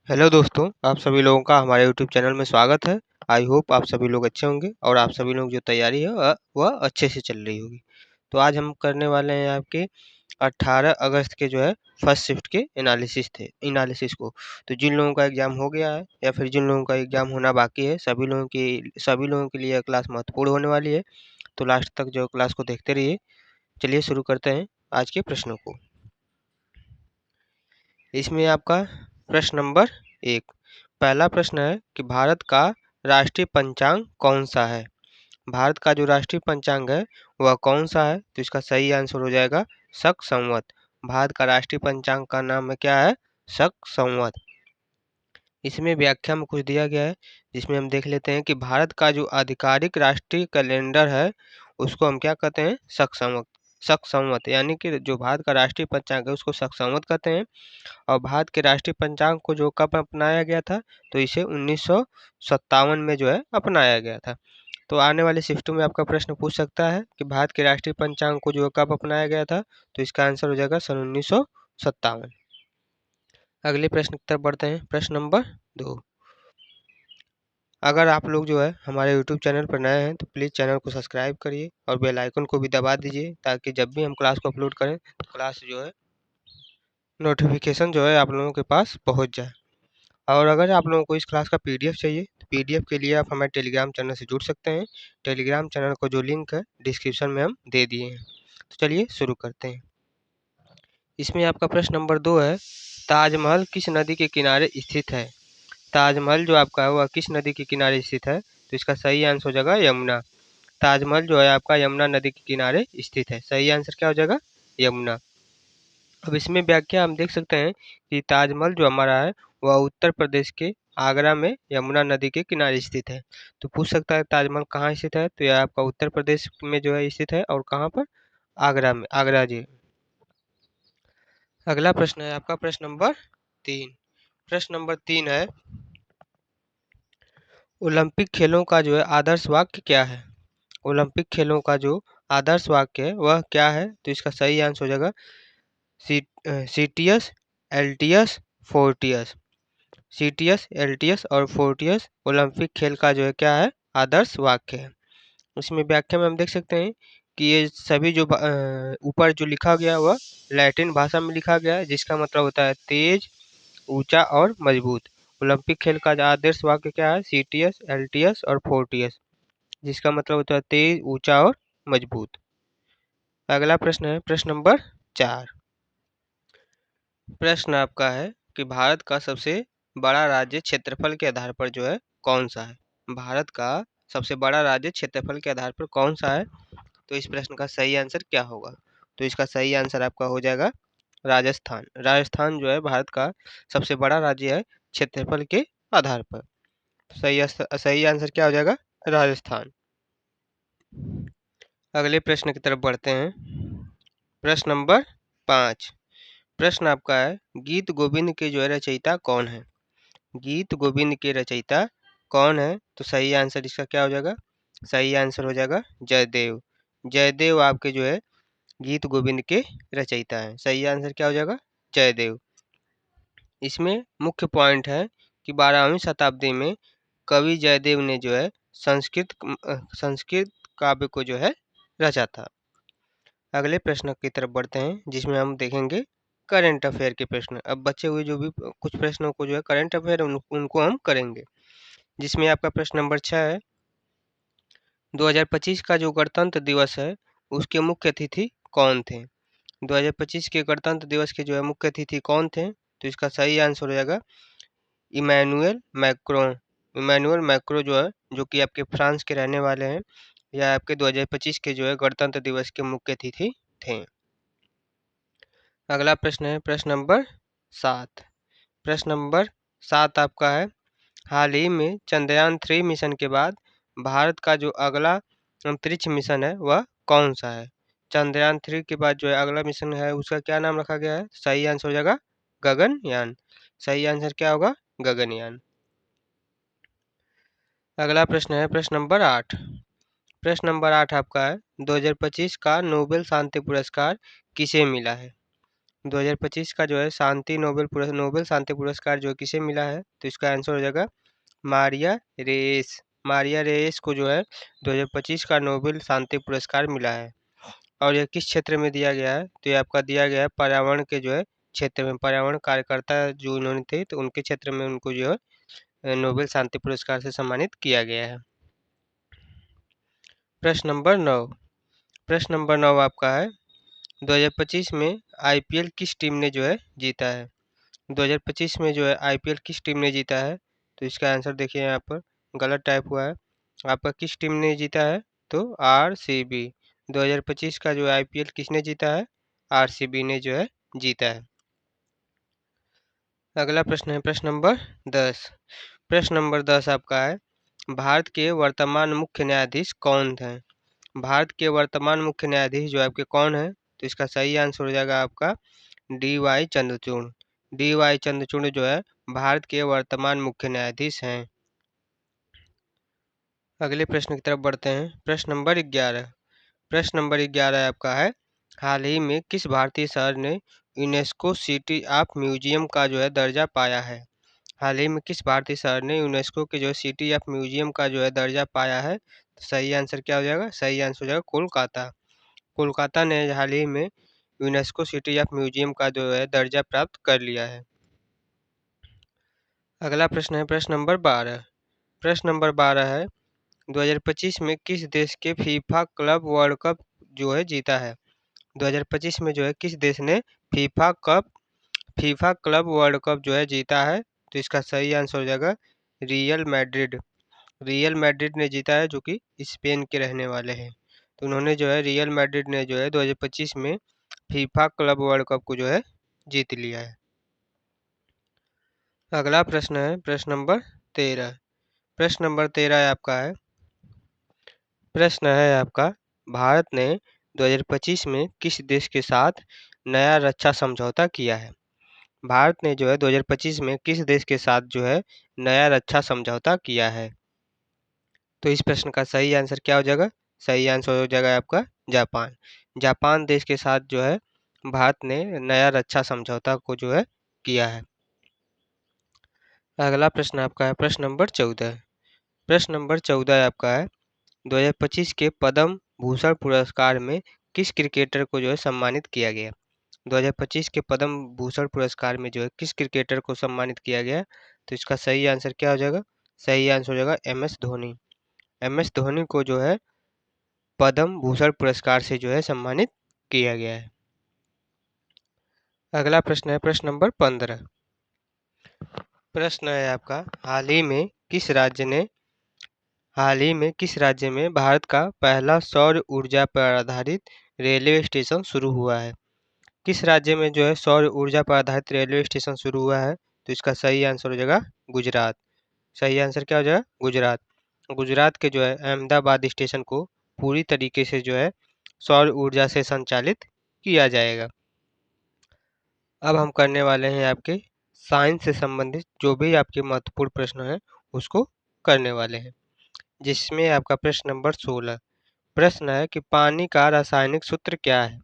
Hello दोस्तों, आप सभी लोगों का हमारे यूट्यूब चैनल में स्वागत है। आई होप आप सभी लोग अच्छे होंगे और आप सभी लोग जो तैयारी है वह अच्छे से चल रही होगी। तो आज हम करने वाले हैं आपके 18 अगस्त के जो है फर्स्ट शिफ्ट के एनालिसिस को। तो जिन लोगों का एग्ज़ाम हो गया है या फिर जिन लोगों का एग्ज़ाम होना बाकी है, सभी लोगों के लिए यह क्लास महत्वपूर्ण होने वाली है। तो लास्ट तक जो क्लास को देखते रहिए। चलिए शुरू करते हैं आज के प्रश्नों को। इसमें आपका प्रश्न नंबर 1। पहला प्रश्न है कि भारत का राष्ट्रीय पंचांग कौन सा है? भारत का जो राष्ट्रीय पंचांग है वह कौन सा है? तो इसका सही आंसर हो जाएगा शक संवत। भारत का राष्ट्रीय पंचांग का नाम है क्या है? शक संवत। इसमें व्याख्या में कुछ दिया गया है जिसमें हम देख लेते हैं कि भारत का जो आधिकारिक राष्ट्रीय कैलेंडर है उसको हम क्या कहते हैं? शक संवत यानी कि जो भारत का राष्ट्रीय पंचांग है उसको शक संवत कहते हैं। और भारत के राष्ट्रीय पंचांग को जो कब अपनाया गया था? तो इसे 1957 में जो है अपनाया गया था। तो आने वाले शिफ्टों में आपका प्रश्न पूछ सकता है कि भारत के राष्ट्रीय पंचांग को जो कब अपनाया गया था? तो इसका आंसर हो जाएगा सन 1957। अगले प्रश्न की तरफ बढ़ते हैं। प्रश्न नंबर 2। अगर आप लोग जो है हमारे यूट्यूब चैनल पर नए हैं तो प्लीज़ चैनल को सब्सक्राइब करिए और बेल आइकन को भी दबा दीजिए ताकि जब भी हम क्लास को अपलोड करें तो क्लास जो है नोटिफिकेशन जो है आप लोगों के पास पहुंच जाए। और अगर आप लोगों को इस क्लास का पीडीएफ चाहिए तो पीडीएफ के लिए आप हमारे टेलीग्राम चैनल से जुड़ सकते हैं। टेलीग्राम चैनल को जो लिंक है डिस्क्रिप्शन में हम दे दिए हैं। तो चलिए शुरू करते हैं। इसमें आपका प्रश्न नंबर 2 है, ताजमहल किस नदी के किनारे स्थित है? ताजमहल जो आपका है वह किस नदी के किनारे स्थित है? तो इसका सही आंसर हो जाएगा यमुना। ताजमहल जो है आपका यमुना नदी के किनारे स्थित है। सही आंसर क्या हो जाएगा? यमुना। अब इसमें व्याख्या हम देख सकते हैं कि ताजमहल जो हमारा है वह उत्तर प्रदेश के आगरा में यमुना नदी के किनारे स्थित है। तो पूछ सकता है ताजमहल कहाँ स्थित है? तो यह आपका उत्तर प्रदेश में जो है स्थित है। और कहाँ पर? आगरा में, आगरा जी। अगला प्रश्न है आपका प्रश्न नंबर 3। प्रश्न नंबर 3 है, ओलंपिक खेलों का जो है आदर्श वाक्य क्या है? ओलंपिक खेलों का जो आदर्श वाक्य है वह क्या है? तो इसका सही आंसर हो जाएगा CTS, LTS, Fortius. CTS, LTS और फोर्टियस ओलंपिक खेल का जो है क्या है? आदर्श वाक्य है। इसमें व्याख्या में हम देख सकते हैं कि ये सभी जो ऊपर जो लिखा गया वह लैटिन भाषा में लिखा गया है जिसका मतलब होता है तेज, ऊंचा और मजबूत। ओलंपिक खेल का आदर्श वाक्य क्या है? सीटीएस, एलटीएस और फोर्टियस, जिसका मतलब होता है तेज, ऊंचा और मजबूत। अगला प्रश्न है प्रश्न नंबर 4। प्रश्न आपका है कि भारत का सबसे बड़ा राज्य क्षेत्रफल के आधार पर जो है कौन सा है? भारत का सबसे बड़ा राज्य क्षेत्रफल के आधार पर कौन सा है? तो इस प्रश्न का सही आंसर क्या होगा? तो इसका सही आंसर आपका हो जाएगा राजस्थान। राजस्थान जो है भारत का सबसे बड़ा राज्य है क्षेत्रफल के आधार पर। सही आंसर क्या हो जाएगा? राजस्थान। अगले प्रश्न की तरफ बढ़ते हैं। प्रश्न नंबर 5। प्रश्न आपका है, गीत गोविंद के जो है रचयिता कौन है? गीत गोविंद के रचयिता कौन है? तो सही आंसर इसका क्या हो जाएगा? सही आंसर हो जाएगा जयदेव। जयदेव आपके जो है गीत गोविंद के रचयिता हैं। सही आंसर क्या हो जाएगा? जयदेव। इसमें मुख्य पॉइंट है कि 12वीं शताब्दी में कवि जयदेव ने जो है संस्कृत काव्य को जो है रचा था। अगले प्रश्न की तरफ बढ़ते हैं जिसमें हम देखेंगे करंट अफेयर के प्रश्न। अब बचे हुए जो भी कुछ प्रश्नों को जो है करंट अफेयर उनको हम करेंगे। जिसमें आपका प्रश्न नंबर 6 है, 2025 का जो गणतंत्र दिवस है उसके मुख्य अतिथि कौन थे? 2025 के गणतंत्र दिवस के जो है मुख्य अतिथि कौन थे? तो इसका सही आंसर हो जाएगा इमैनुअल मैक्रों। इमैनुअल मैक्रों जो है जो कि आपके फ्रांस के रहने वाले हैं, यह आपके 2025 के जो है गणतंत्र दिवस के मुख्य अतिथि थे। अगला प्रश्न है प्रश्न नंबर 7। प्रश्न नंबर 7 आपका है, हाल ही में चंद्रयान 3 मिशन के बाद भारत का जो अगला अंतरिक्ष मिशन है वह कौन सा है? चंद्रयान 3 के बाद जो है अगला मिशन है उसका क्या नाम रखा गया है? सही आंसर हो जाएगा गगनयान। सही आंसर क्या होगा? गगनयान। अगला प्रश्न है प्रश्न नंबर 8। प्रश्न नंबर 8 आपका है, 2025 का नोबेल शांति पुरस्कार किसे मिला है? 2025 का जो है शांति नोबेल शांति पुरस्कार जो है किसे मिला है, तो इसका आंसर हो जाएगा मारिया रेस। मारिया रेस को जो है 2025 का नोबेल शांति पुरस्कार मिला है। और यह किस क्षेत्र में दिया गया है, तो ये आपका दिया गया है पर्यावरण के जो है क्षेत्र में। पर्यावरण कार्यकर्ता जो इन्होंने थे, तो उनके क्षेत्र में उनको जो है नोबेल शांति पुरस्कार से सम्मानित किया गया है। प्रश्न नंबर 9। प्रश्न नंबर 9 आपका है 2025 में आईपीएल किस टीम ने जो है जीता है। 2025 में जो है आईपीएल किस टीम ने जीता है, तो इसका आंसर देखिए यहाँ पर गलत टाइप हुआ है। आपका किस टीम ने जीता है, तो आरसीबी। 2025 का जो आईपीएल किसने जीता है, आरसीबी ने जो है जीता है। अगला प्रश्न है प्रश्न नंबर 10। प्रश्न नंबर 10 आपका है भारत के वर्तमान मुख्य न्यायाधीश कौन हैं। भारत के वर्तमान मुख्य न्यायाधीश जो आपके कौन है, तो इसका सही आंसर हो जाएगा आपका डी.वाई. चंद्रचूड़। डी.वाई. चंद्रचूड़ जो है भारत के वर्तमान मुख्य न्यायाधीश हैं। अगले प्रश्न की तरफ बढ़ते हैं। प्रश्न नंबर 11। प्रश्न नंबर 11 आपका है हाल ही में किस भारतीय शहर ने यूनेस्को सिटी ऑफ म्यूजियम का जो है दर्जा पाया है। हाल ही में किस भारतीय शहर ने यूनेस्को के जो है सिटी ऑफ म्यूजियम का जो है दर्जा पाया है, तो सही आंसर क्या हो जाएगा, सही आंसर हो जाएगा कोलकाता। कोलकाता ने हाल ही में यूनेस्को सिटी ऑफ म्यूजियम का जो है दर्जा प्राप्त कर लिया है। अगला प्रश्न है प्रश्न नंबर 12। प्रश्न नंबर 12 है 2025 में किस देश के फीफा क्लब वर्ल्ड कप जो है जीता है। 2025 में जो है किस देश ने फीफा क्लब वर्ल्ड कप जो है जीता है, तो इसका सही आंसर हो जाएगा रियल मैड्रिड। रियल मैड्रिड ने जीता है, जो कि स्पेन के रहने वाले हैं। तो उन्होंने जो है रियल मैड्रिड ने जो है 2025 में फीफा क्लब वर्ल्ड कप को जो है जीत लिया है। अगला प्रश्न है प्रश्न नंबर 13। प्रश्न नंबर 13 आपका है प्रश्न है आपका भारत ने 2025 में किस देश के साथ नया रक्षा समझौता किया है। भारत ने जो है 2025 में किस देश के साथ जो है नया रक्षा समझौता किया है, तो इस प्रश्न का सही आंसर क्या हो जाएगा, सही आंसर हो जाएगा आपका जापान। जापान देश के साथ जो है भारत ने नया रक्षा समझौता को जो है किया है। अगला प्रश्न आपका है प्रश्न नंबर 14। प्रश्न नंबर 14 आपका है 2025 के पद्म भूषण पुरस्कार में किस क्रिकेटर को जो है सम्मानित किया गया। 2025 के पद्म भूषण पुरस्कार में जो है किस क्रिकेटर को सम्मानित किया गया, तो इसका सही आंसर क्या हो जाएगा, सही आंसर हो जाएगा एम.एस. धोनी। एम.एस. धोनी को जो है पद्म भूषण पुरस्कार से जो है सम्मानित किया गया है। अगला प्रश्न है प्रश्न नंबर 15। प्रश्न है आपका हाल ही में किस राज्य में भारत का पहला सौर ऊर्जा पर आधारित रेलवे स्टेशन शुरू हुआ है। किस राज्य में जो है सौर ऊर्जा पर आधारित रेलवे स्टेशन शुरू हुआ है, तो इसका सही आंसर हो जाएगा गुजरात। सही आंसर क्या हो जाएगा, गुजरात। गुजरात के जो है अहमदाबाद स्टेशन को पूरी तरीके से जो है सौर ऊर्जा से संचालित किया जाएगा। अब हम करने वाले हैं आपके साइंस से संबंधित जो भी आपके महत्वपूर्ण प्रश्न हैं उसको करने वाले हैं, जिसमें आपका प्रश्न नंबर 16। प्रश्न है कि पानी का रासायनिक सूत्र क्या है।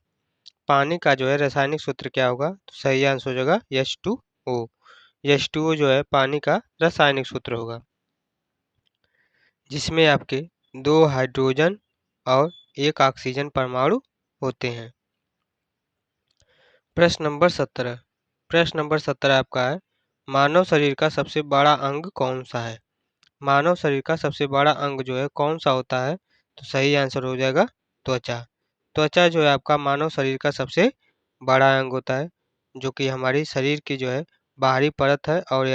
पानी का जो है रासायनिक सूत्र क्या होगा, तो सही आंसर हो जाएगा H2O। H2O जो है पानी का रासायनिक सूत्र होगा, जिसमें आपके 2 हाइड्रोजन और 1 ऑक्सीजन परमाणु होते हैं। प्रश्न नंबर 17। प्रश्न नंबर 17 आपका है मानव शरीर का सबसे बड़ा अंग कौन सा है। मानव शरीर का सबसे बड़ा अंग जो है कौन सा होता है, तो सही आंसर हो जाएगा त्वचा। त्वचा जो है आपका मानव शरीर का सबसे बड़ा अंग होता है, जो कि हमारी शरीर की जो है बाहरी परत है। और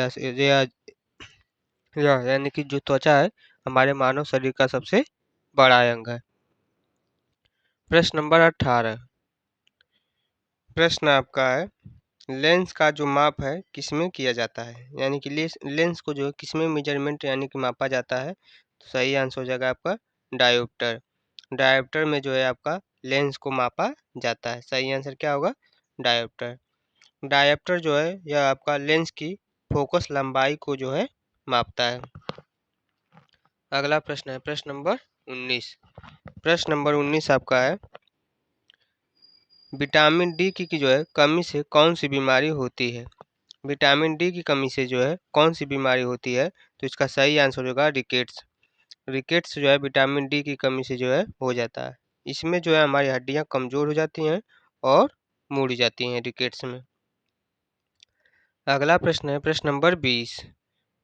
यानी कि जो त्वचा है हमारे मानव शरीर का सबसे बड़ा अंग है। प्रश्न नंबर 18। प्रश्न आपका है लेंस का जो माप है किसमें किया जाता है, यानी कि लेंस को जो है किसमें मेजरमेंट यानी कि मापा जाता है, तो सही आंसर हो जाएगा आपका डायोप्टर। डायोप्टर में जो है आपका लेंस को मापा जाता है। सही आंसर क्या होगा, डायोप्टर। डायोप्टर जो है यह आपका लेंस की फोकस लंबाई को जो है मापता है। अगला प्रश्न है प्रश्न नंबर 19। प्रश्न नंबर 19 आपका है विटामिन डी की जो है कमी से कौन सी बीमारी होती है? विटामिन डी की कमी से जो है कौन सी बीमारी होती है? तो इसका सही आंसर होगा रिकेट्स। रिकेट्स जो है विटामिन डी की कमी से जो है हो जाता है। इसमें जो है हमारी हड्डियां कमजोर हो जाती हैं और मुड़ जाती हैं रिकेट्स में। अगला प्रश्न है प्रश्न नंबर 20।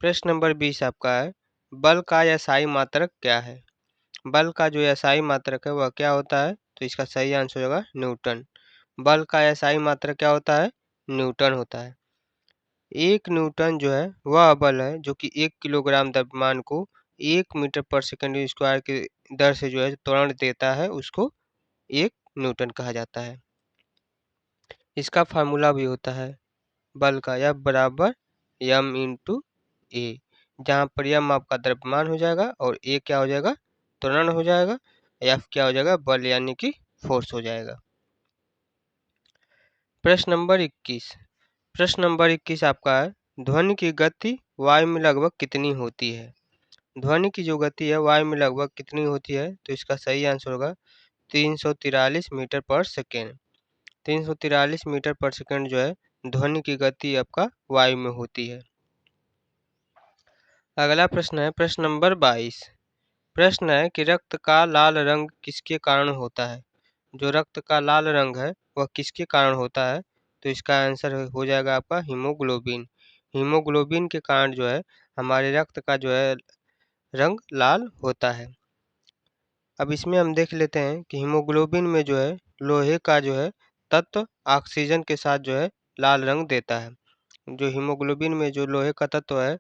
प्रश्न नंबर 20 आपका है, बल का एसआई मात्रक क्या है? बल का जो एसआई मात्रक है वह क्या होता है? तो इसका सही आंसर होगा न्यूटन। बल का एसआई मात्रक क्या होता है? न्यूटन होता है। 1 न्यूटन जो है वह बल है जो कि 1 किलोग्राम द्रव्यमान को 1 मीटर पर सेकंड की दर से जो है त्वरण देता है, उसको 1 न्यूटन कहा जाता है। इसका फार्मूला भी होता है बल का F बराबर m इंटू ए, जहाँ पर m आपका द्रव्यमान हो जाएगा और a क्या हो जाएगा? त्वरण हो जाएगा। F क्या हो जाएगा? बल यानी कि फोर्स हो जाएगा। प्रश्न नंबर 21। प्रश्न नंबर 21 आपका है, ध्वनि की गति वायु में लगभग कितनी होती है? ध्वनि की जो गति है वायु में लगभग कितनी होती है? तो इसका सही आंसर होगा 343 मीटर पर सेकेंड। 343 मीटर पर सेकेंड जो है ध्वनि की गति आपका वायु में होती है। अगला प्रश्न है प्रश्न नंबर 22। प्रश्न है कि रक्त का लाल रंग किसके कारण होता है? जो रक्त का लाल रंग है वह किसके कारण होता है? तो इसका आंसर हो जाएगा आपका हीमोग्लोबिन। हीमोग्लोबिन के कारण जो है हमारे रक्त का जो है रंग लाल होता है। अब इसमें हम देख लेते हैं कि हीमोग्लोबिन में जो है लोहे का जो है तत्व ऑक्सीजन के साथ जो है लाल रंग देता है। जो हीमोग्लोबिन में जो लोहे का तत्व है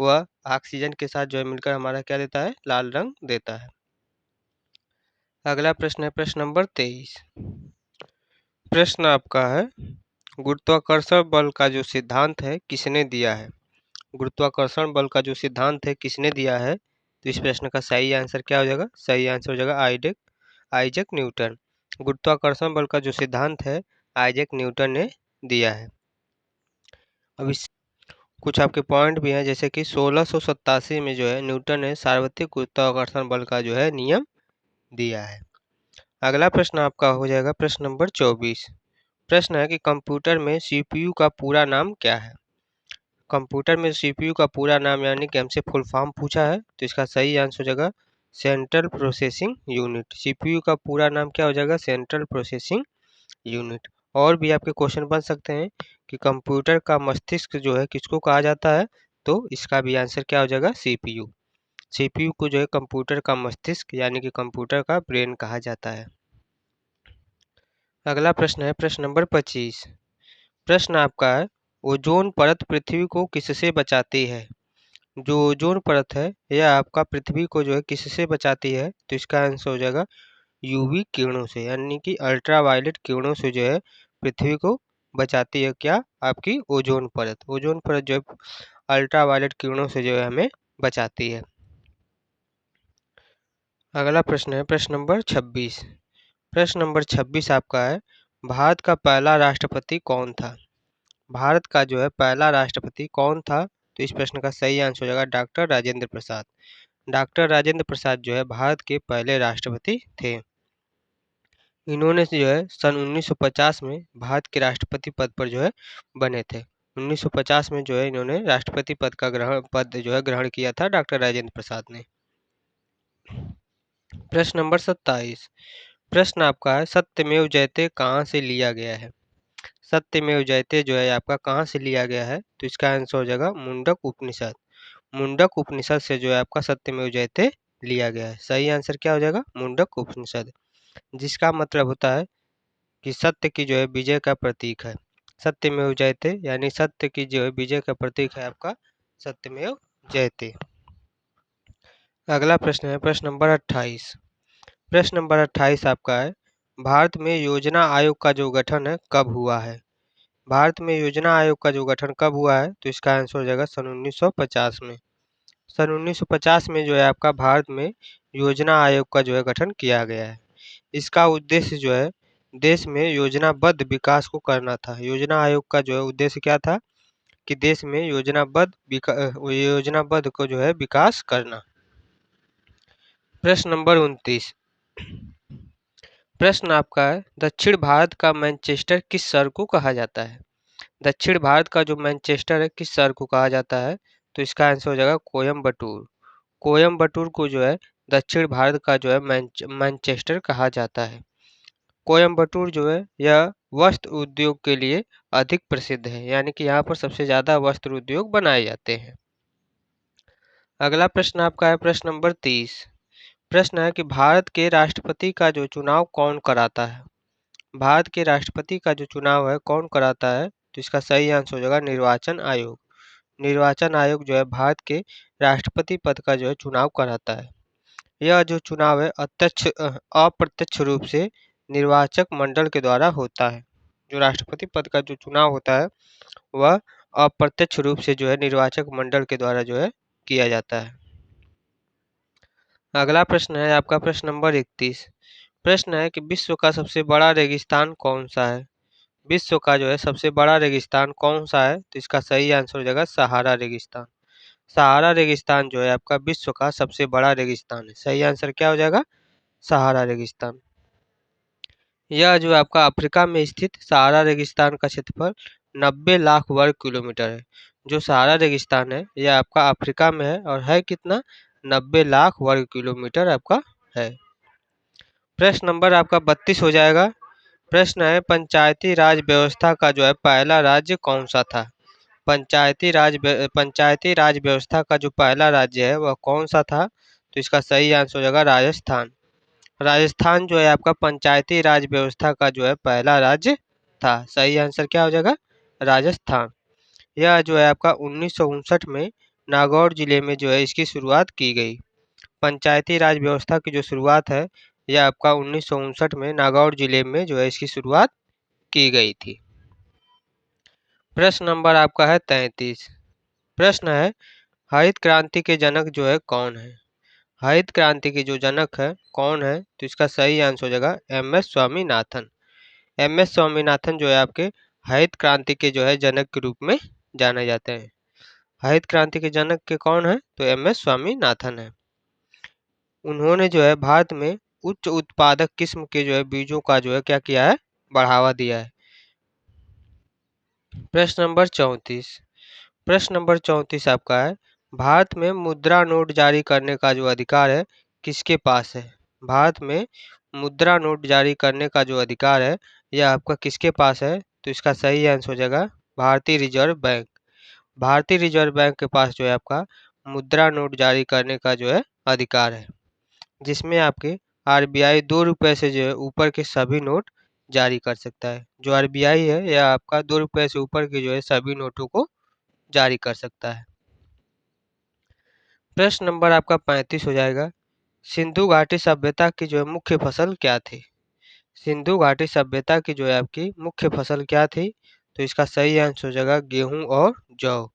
वह ऑक्सीजन के साथ जो है मिलकर हमारा क्या देता है? लाल रंग देता है। अगला प्रश्न है प्रश्न नंबर 23। प्रश्न आपका है, गुरुत्वाकर्षण बल का जो सिद्धांत है किसने दिया है? गुरुत्वाकर्षण बल का जो सिद्धांत है किसने दिया है? तो इस प्रश्न का सही आंसर क्या हो जाएगा? सही आंसर हो जाएगा आइजैक न्यूटन। गुरुत्वाकर्षण बल का जो सिद्धांत है आइजैक न्यूटन ने दिया है। अब इस कुछ आपके पॉइंट भी हैं, जैसे कि 1687 में जो है न्यूटन ने सार्वत्रिक गुरुत्वाकर्षण बल का जो है नियम दिया है। अगला प्रश्न आपका हो जाएगा प्रश्न नंबर 24। प्रश्न है कि कंप्यूटर में सीपीयू का पूरा नाम क्या है? कंप्यूटर में सीपीयू का पूरा नाम यानी कि हमसे फुल फॉर्म पूछा है, तो इसका सही आंसर हो जाएगा सेंट्रल प्रोसेसिंग यूनिट। सीपीयू का पूरा नाम क्या हो जाएगा? Central processing unit. और भी आपके क्वेश्चन बन सकते हैं कि कंप्यूटर का मस्तिष्क जो है किसको कहा जाता है? तो इसका भी आंसर क्या हो जाएगा? सीपीयू। सीपीयू को जो है कंप्यूटर का मस्तिष्क यानी कि कंप्यूटर का ब्रेन कहा जाता है। अगला प्रश्न है प्रश्न नंबर 25। प्रश्न आपका है, ओजोन परत पृथ्वी को किससे बचाती है? जो ओजोन परत है यह आपका पृथ्वी को जो है किससे बचाती है? तो इसका आंसर हो जाएगा यूवी किरणों से, यानी कि अल्ट्रावायलेट किरणों से जो है पृथ्वी को बचाती है क्या? आपकी ओजोन परत। ओजोन परत जो है अल्ट्रावायलेट किरणों से जो है हमें बचाती है। अगला प्रश्न है प्रश्न नंबर 26। प्रश्न नंबर 26 आपका है, भारत का पहला राष्ट्रपति कौन था? भारत का जो है पहला राष्ट्रपति कौन था? तो इस प्रश्न का सही आंसर हो जाएगा डॉक्टर राजेंद्र प्रसाद। डॉक्टर राजेंद्र प्रसाद जो है भारत के पहले राष्ट्रपति थे। इन्होंने जो है सन 1950 में भारत के राष्ट्रपति पद पर जो है बने थे। 1950 में जो है इन्होंने राष्ट्रपति पद जो है ग्रहण किया था डॉक्टर राजेंद्र प्रसाद ने। प्रश्न नंबर 27। प्रश्न आपका है, सत्यमेव जयते कहाँ से लिया गया है? सत्यमेव जयते जो है आपका कहाँ से लिया गया है? तो इसका आंसर हो जाएगा मुंडक उपनिषद। मुंडक उपनिषद से जो है आपका सत्यमेव जयते लिया गया है। सही आंसर क्या हो जाएगा? मुंडक उपनिषद, जिसका मतलब होता है कि सत्य की जो है विजय का प्रतीक है। सत्यमेव जयते यानी सत्य की जो है विजय का प्रतीक है आपका सत्यमेव जयते। अगला प्रश्न है प्रश्न नंबर 28। प्रश्न नंबर 28 आपका है, भारत में योजना आयोग का जो गठन है कब हुआ है? भारत में योजना आयोग का जो गठन कब हुआ है? तो इसका आंसर हो जाएगा सन 1950 में। सन 1950 में जो है आपका भारत में योजना आयोग का जो है गठन किया गया है। इसका उद्देश्य जो है देश में योजनाबद्ध विकास को करना था। योजना आयोग का जो है उद्देश्य क्या था? कि देश में योजनाबद्ध को जो है विकास करना। प्रश्न नंबर 29। प्रश्न आपका है, दक्षिण भारत का मैनचेस्टर किस शहर को कहा जाता है? दक्षिण भारत का जो मैनचेस्टर है किस शहर को कहा जाता है? तो इसका आंसर हो जाएगा कोयम्बटूर। कोयम्बटूर को जो है दक्षिण भारत का जो है मैनचेस्टर कहा जाता है। कोयम्बटूर जो है यह वस्त्र उद्योग के लिए अधिक प्रसिद्ध है, यानी कि यहाँ पर सबसे ज्यादा वस्त्र उद्योग बनाए जाते हैं। अगला प्रश्न आपका है प्रश्न नंबर 30। प्रश्न है कि भारत के राष्ट्रपति का जो चुनाव कौन कराता है? भारत के राष्ट्रपति का जो चुनाव है कौन कराता है? तो इसका सही आंसर हो जाएगा निर्वाचन आयोग। निर्वाचन आयोग जो है भारत के राष्ट्रपति पद का जो है चुनाव कराता है। यह जो चुनाव है अप्रत्यक्ष रूप से निर्वाचक मंडल के द्वारा होता है। जो राष्ट्रपति पद का जो चुनाव होता है वह अप्रत्यक्ष रूप से जो है निर्वाचक मंडल के द्वारा जो है किया जाता है। अगला प्रश्न है आपका प्रश्न नंबर 31। प्रश्न है कि विश्व का सबसे बड़ा रेगिस्तान कौन सा है? विश्व का जो है सबसे बड़ा रेगिस्तान कौन सा है? तो इसका सही आंसर हो जाएगा सहारा रेगिस्तान। सहारा रेगिस्तान जो है आपका विश्व का सबसे बड़ा रेगिस्तान है। सही आंसर क्या हो जाएगा? सहारा रेगिस्तान। यह जो आपका अफ्रीका में स्थित सहारा रेगिस्तान का क्षेत्रफल 90 लाख वर्ग किलोमीटर है। जो सहारा रेगिस्तान है यह आपका अफ्रीका में है और है कितना? 90 लाख वर्ग किलोमीटर आपका है। प्रश्न नंबर आपका 32 हो जाएगा। प्रश्न है पंचायती राज व्यवस्था का जो है पहला राज्य कौन सा था? पंचायती राज व्यवस्था का जो पहला राज्य है वह कौन सा था? तो इसका सही आंसर हो जाएगा राजस्थान। राजस्थान जो है आपका पंचायती राज व्यवस्था का जो है पहला राज्य था। सही आंसर क्या हो जाएगा? राजस्थान। यह जो है आपका 1959 में नागौर जिले में जो है इसकी शुरुआत की गई। पंचायती राज व्यवस्था की जो शुरुआत है यह आपका 1959 में नागौर जिले में जो है इसकी शुरुआत की गई थी। प्रश्न नंबर आपका है 33। प्रश्न है हरित क्रांति के जनक जो है कौन है? हरित क्रांति के जो जनक है कौन है? तो इसका सही आंसर हो जाएगा एम.एस. स्वामीनाथन। एम.एस. स्वामीनाथन जो है आपके हरित क्रांति के जो है जनक के रूप में जाने जाते हैं। हरित क्रांति के जनक के कौन है? तो एम.एस. स्वामीनाथन है। उन्होंने जो है भारत में उच्च उत्पादक किस्म के जो है बीजों का जो है क्या किया है? बढ़ावा दिया है। प्रश्न नंबर 34। प्रश्न नंबर 34 आपका है भारत में मुद्रा नोट जारी करने का जो अधिकार है किसके पास है? भारत में मुद्रा नोट जारी करने का जो अधिकार है यह आपका किसके पास है? तो इसका सही आंसर हो जाएगा भारतीय रिजर्व बैंक। भारतीय रिजर्व बैंक के पास जो है आपका मुद्रा नोट जारी करने का जो है अधिकार है, जिसमें आपके आरबीआई 2 रुपये से जो है ऊपर के सभी नोट जारी कर सकता है। जो आरबीआई है यह आपका 2 रुपये से ऊपर के जो है सभी नोटों को जारी कर सकता है। प्रश्न नंबर आपका 35 हो जाएगा। सिंधु घाटी सभ्यता की जो है मुख्य फसल क्या थी? सिंधु घाटी सभ्यता की जो है आपकी मुख्य फसल क्या थी? तो इसका सही आंसर हो जाएगा गेहूं और जौ।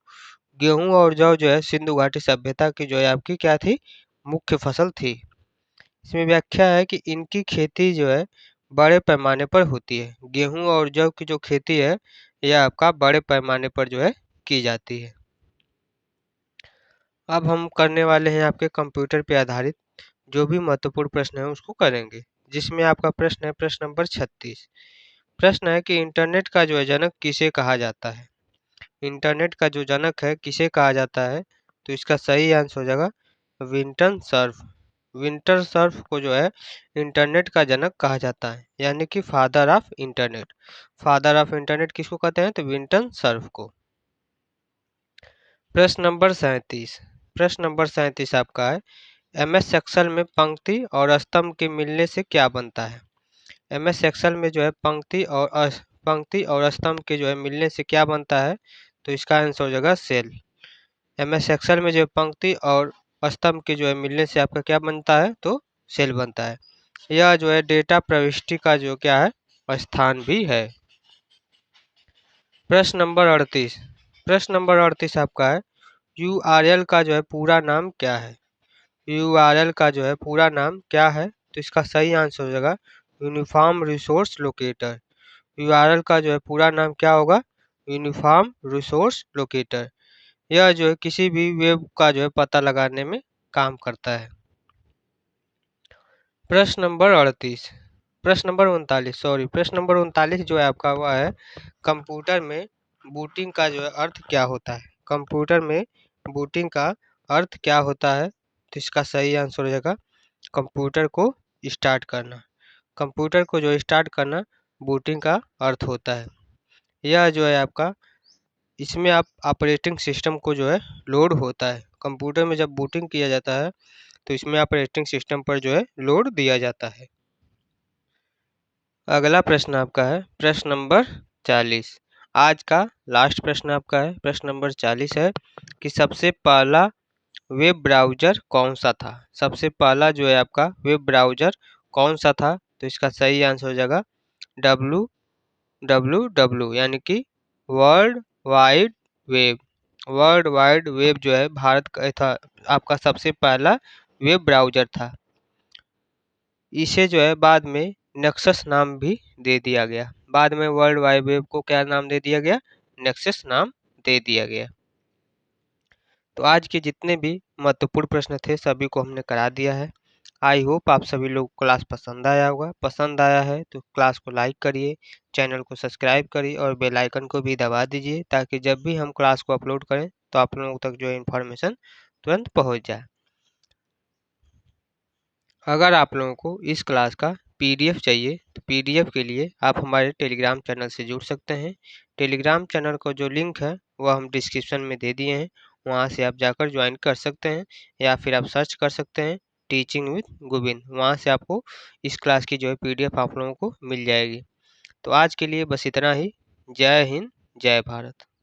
गेहूं और जौ जो है सिंधु घाटी सभ्यता की जो है आपकी क्या थी? मुख्य फसल थी। इसमें व्याख्या है कि इनकी खेती जो है बड़े पैमाने पर होती है। गेहूं और जौ की जो खेती है यह आपका बड़े पैमाने पर जो है की जाती है। अब हम करने वाले हैं आपके कंप्यूटर पे आधारित जो भी महत्वपूर्ण प्रश्न है उसको करेंगे, जिसमें आपका प्रश्न है प्रश्न नंबर 36। प्रश्न है कि इंटरनेट का जो है जनक किसे कहा जाता है? इंटरनेट का जो जनक है किसे कहा जाता है? तो इसका सही आंसर हो जाएगा विंटन सर्फ। विंटर सर्फ को जो है इंटरनेट का जनक कहा जाता है, यानी कि father of internet. Father of internet किसको कहते हैं? तो विंटन सर्फ को। प्रश्न नंबर 37। प्रश्न नंबर 37 आपका है एमएस एक्सेल में पंक्ति और स्तंभ के मिलने से क्या बनता है? एमएस एक्सेल में जो है पंक्ति और स्तंभ के जो है मिलने से क्या बनता है? तो इसका आंसर हो जाएगा सेल। एमएस एक्सेल में जो है पंक्ति और स्तंभ के जो है मिलने से आपका क्या बनता है? तो सेल बनता है। यह जो है डेटा प्रविष्टि का जो क्या है स्थान भी है। प्रश्न नंबर 38। प्रश्न नंबर 38 आपका है यूआरएल का जो है पूरा नाम क्या है? यूआरएल का जो है पूरा नाम क्या है? तो इसका सही आंसर हो जाएगा यूनिफॉर्म रिसोर्स लोकेटर। यूआरएल का जो है पूरा नाम क्या होगा? Uniform resource locator. यह जो है किसी भी वेब का जो है पता लगाने में काम करता है। प्रश्न नंबर 38। प्रश्न नंबर 39 जो है आपका हुआ है कंप्यूटर में बूटिंग का जो है अर्थ क्या होता है। कंप्यूटर में बूटिंग का अर्थ क्या होता है, तो इसका सही आंसर हो जाएगा कंप्यूटर को स्टार्ट करना। कंप्यूटर को जो स्टार्ट करना बूटिंग का अर्थ होता है। यह जो है आपका, इसमें आप ऑपरेटिंग सिस्टम को जो है लोड होता है। कंप्यूटर में जब बूटिंग किया जाता है तो इसमें ऑपरेटिंग सिस्टम पर जो है लोड दिया जाता है। अगला प्रश्न आपका है प्रश्न नंबर 40। आज का लास्ट प्रश्न आपका है प्रश्न नंबर 40 है कि सबसे पहला वेब ब्राउज़र कौन सा था। सबसे पहला जो है आपका वेब ब्राउज़र कौन सा था, तो इसका सही आंसर हो जाएगा www यानी कि world wide web. World wide web जो है भारत का था आपका सबसे पहला वेब ब्राउज़र था। इसे जो है बाद में नेक्सस नाम भी दे दिया गया। बाद में वर्ल्ड वाइड वेब को क्या नाम दे दिया गया, नेक्सस नाम दे दिया गया। तो आज के जितने भी महत्वपूर्ण प्रश्न थे सभी को हमने करा दिया है। आई होप आप सभी लोग को क्लास पसंद आया होगा। पसंद आया है तो क्लास को लाइक करिए, चैनल को सब्सक्राइब करिए और बेल आइकन को भी दबा दीजिए ताकि जब भी हम क्लास को अपलोड करें तो आप लोगों तक जो है इन्फॉर्मेशन तुरंत पहुंच जाए। अगर आप लोगों को इस क्लास का पीडीएफ चाहिए तो पीडीएफ के लिए आप हमारे टेलीग्राम चैनल से जुड़ सकते हैं। टेलीग्राम चैनल का जो लिंक है वह हम डिस्क्रिप्शन में दे दिए हैं, वहां से आप जाकर ज्वाइन कर सकते हैं या फिर आप सर्च कर सकते हैं टीचिंग विद गोविंद। वहां से आपको इस क्लास की जो है पीडीएफ आप लोगों को मिल जाएगी। तो आज के लिए बस इतना ही। जय हिंद, जय भारत।